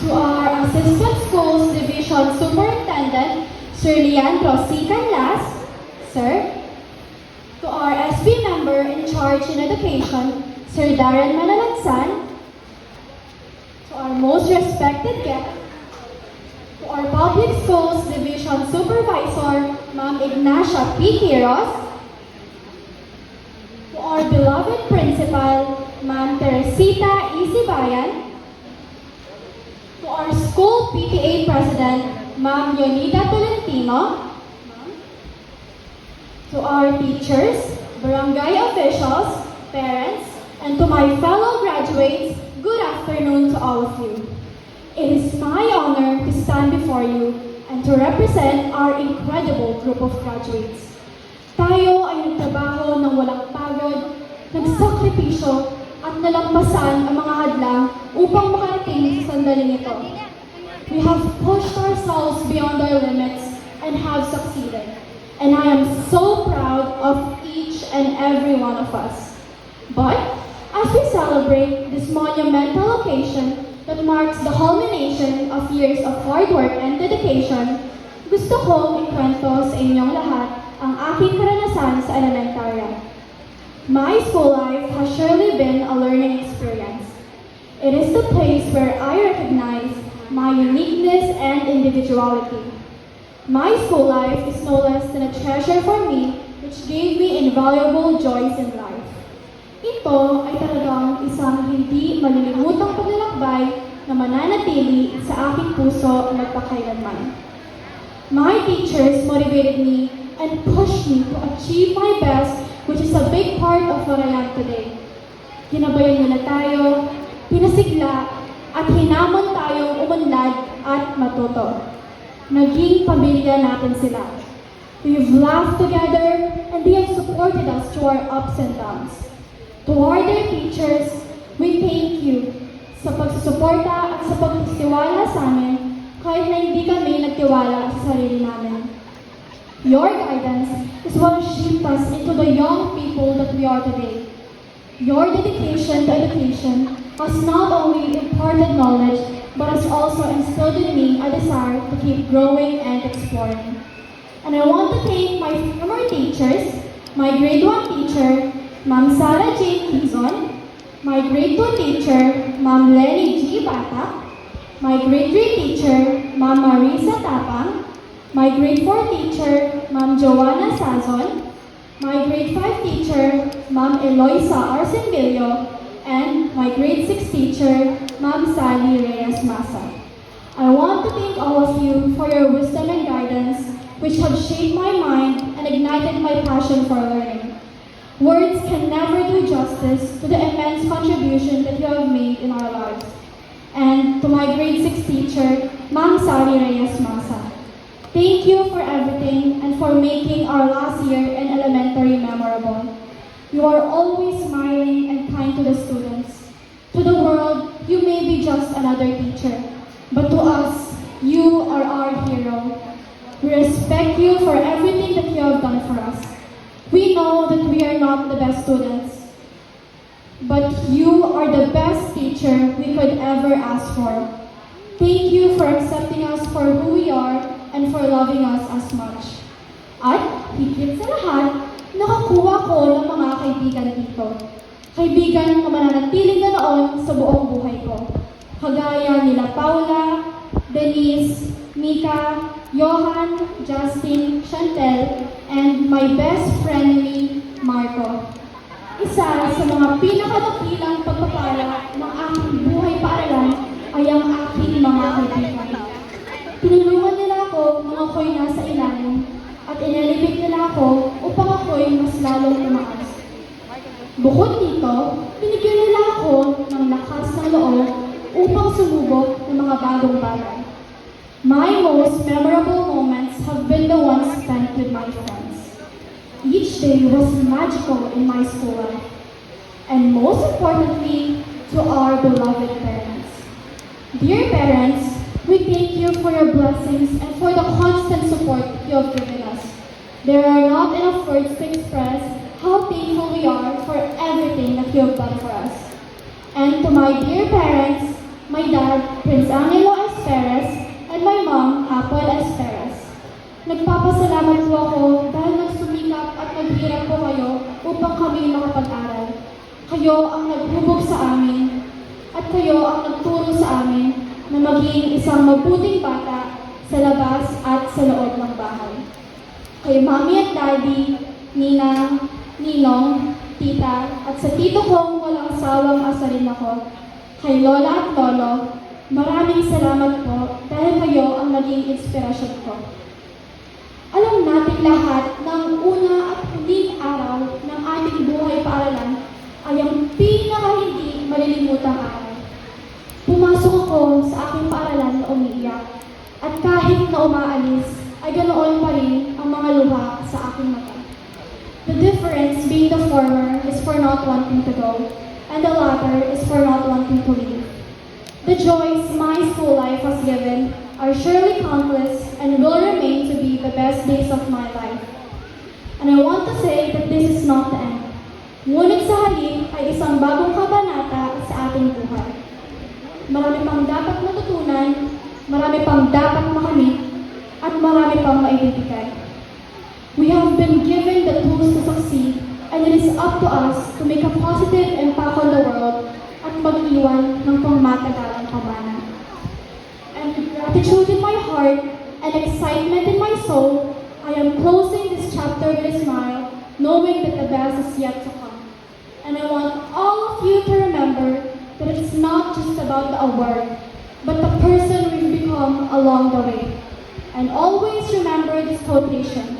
To our Assistant Schools Division Superintendent, Sir Leandro C. Canlas, Sir. To our SB member in charge in education, Sir Darren Manalansan. To our most respected guest, to our Public Schools Division Supervisor, Ma'am Ignacia P. Quiros. To our beloved Principal, Ma'am Teresita E. Sibayan. To our school PTA President, Ma'am Yonida Tolentino. To our teachers, barangay officials, parents, and to my fellow graduates, good afternoon to all of you. It is my honor to stand before you and to represent our incredible group of graduates. Tayo ay nagtrabaho ng walang pagod, nagsakripisyo, at nalampasan ang mga hadlang upang makarating sa sandaling ito. We have pushed ourselves beyond our limits and have succeeded. And I am so proud of each and every one of us. But as we celebrate this monumental occasion that marks the culmination of years of hard work and dedication, gusto kong ikwento sa inyong lahat ang aking karanasan sa elementarya. My school life has surely been a learning experience. It is the place where I recognize my uniqueness and individuality. My school life is no less than a treasure for me, which gave me invaluable joys in life. Ito ay talagang isang hindi malilimutang paglalakbay na mananatili sa aking puso magpakailanman. My teachers motivated me and pushed me to achieve my best, which is a big part of what I am today. Ginabayan nila tayo, pinasigla, at hinamon tayong umunlad at matuto. Naging pamilya natin sila. We've laughed together and they have supported us to our ups and downs. To our dear teachers, we thank you sa pagsusuporta at sa pagtitiwala sa amin kahit na hindi kami nagtiwala sa sarili namin. Your guidance is what shaped us into the young people that we are today. Your dedication to education has not only imparted knowledge, but has also instilled in me a desire to keep growing and exploring. And I want to thank my former teachers, my grade 1 teacher, Ma'am Sarah J. Quizon, my grade 2 teacher, Ma'am Lenny G. Bata, my grade 3 teacher, Ma'am Marisa Tapang, my grade 4 teacher, Ma'am Joanna Sazon, my grade 5 teacher, Ma'am Eloisa Arsenvillo, and my grade 6 teacher, Ma'am Sally Reyes Masa. I want to thank all of you for your wisdom and guidance, which have shaped my mind and ignited my passion for learning. Words can never do justice to the immense contribution that you have made in our lives. And to my grade 6 teacher, Ma'am Sally Reyes Masa. Thank you for everything and for making our last year in elementary memorable. You are always smiling and kind to the students. To the world, you may be just another teacher. But to us, you are our hero. We respect you for everything that you have done for us. We know that we are not the best students, but you are the best teacher we could ever ask for. Thank you for accepting us for who we are and for loving us as much. At higit sa lahat, nakakuha ko ng mga kaibigan dito. Kaibigan na mananatiling ganoon sa buong buhay ko. Kagaya nila Paula, Denise, Mika, Johan, Justin, Chantel, and my best friend ni Marco. Isa sa mga pinakadakilang pagpapala ng aking buhay paaralan ay ang aking mga kaibigan. Tinulungan nila ako nung ako'y nasa ilalim at inalibig nila ako upang ako'y mas lalong tumaas. Bukod dito, binigyan nila ako ng lakas ng loob upang sumubok ng mga bagong bagay. My most memorable moments have been the ones spent with my friends. Each day was magical in my school life. And most importantly, to our beloved parents. Dear parents, we thank you for your blessings and for the constant support you have given us. There are not enough words to express how thankful we are for everything that you have done for us. And to my dear parents, my dad, Prince Angelo Nagpapasalamat po ako dahil nagsumikap at naghirap po kayo upang kami makapag-aral. Kayo ang naghubog sa amin at kayo ang nagturo sa amin na maging isang mabuting bata sa labas at sa loob ng bahay. Kay Mami at Daddy, Ninang, Ninong, Tita, at sa tito kong walang sawang asarin ako, kay Lola at Lolo, maraming salamat po dahil kayo ang naging inspirasyon ko. Alam natin lahat ng una at huling araw ng ating buhay paaralan ay ang pinaka-hindi malilimutang araw. Pumasok ako sa aking paaralan na umiiyak at kahit na umaalis ay ganoon pa rin ang mga luha sa aking mata. The difference being the former is for not wanting to go and the latter is for not wanting to leave. The joys my school life has given are surely countless and will remain to be the best days of my life. And I want to say that this is not the end. Ngunit sa halip ay isang bagong kabanata sa ating buhay. Marami pang dapat matutunan, marami pang dapat makamit, at marami pang maibibigay. We have been given the tools to succeed, and it is up to us to make a positive impact on the world at mag-iwan ng pangmatagalang pamana. And with gratitude in my heart and excitement in my soul, I am closing this chapter with a smile, knowing that the best is yet to come. And I want all of you to remember that it's not just about the award, but the person we've become along the way. And always remember this quotation,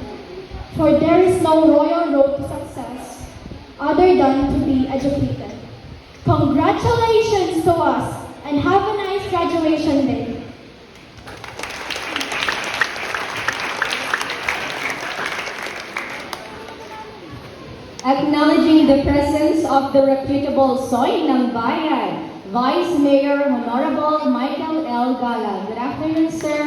for there is no royal road to success other than to be educated. Congratulations to us and have a nice graduation day. Acknowledging the presence of the reputable Soy ng Bayan, Vice Mayor Honorable Michael L. Gala. Good afternoon, sir.